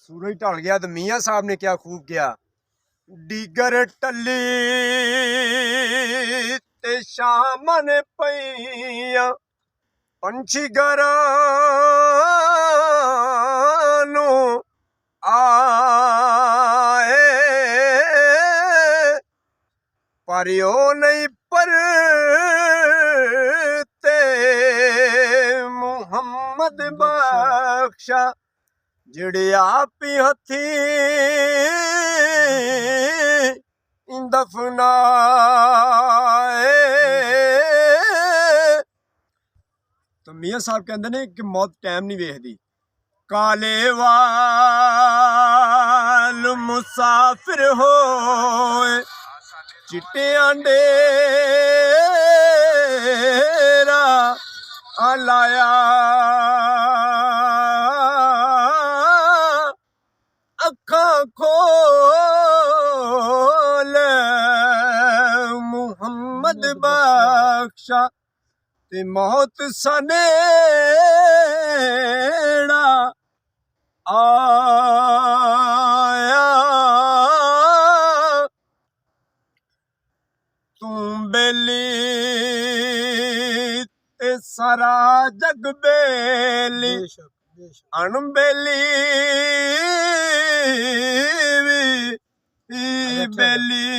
सूरज ढल गया तो मियाँ साहब ने क्या खूब किया। डीगर टली ते शाम ने पईया पंछी घरां आए पर ओ नहीं परते मुहम्मद बख्शा जिहड़े आप ही हथी दफनाए। तो मियाँ साहब कहते ने कि मौत टाइम नहीं वेखदी। काले वाल मुसाफिर होए चिट्टे अंडेरा आलाया अखां खोल मुहम्मद बख्शा ते मौत सनेड़ा आया। तू बेली ते सारा जग बेली अणबेली बेली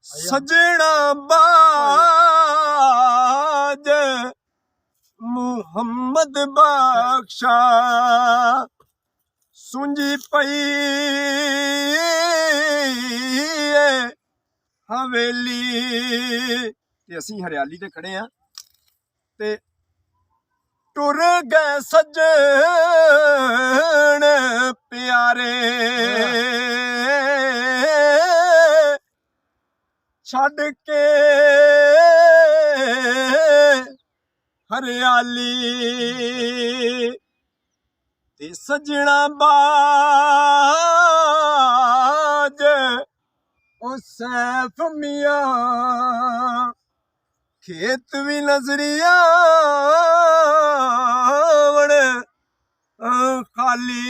सजना बाज मुहम्मद बख्शा सुंजी पई हवेली। ते असीं हरियाली ते खड़े हैं ते टुर गए सज्जन प्यारे छड़ के हरियाली ते सजना बाज ओ सैफ मियां खेत भी नजरिया खाली।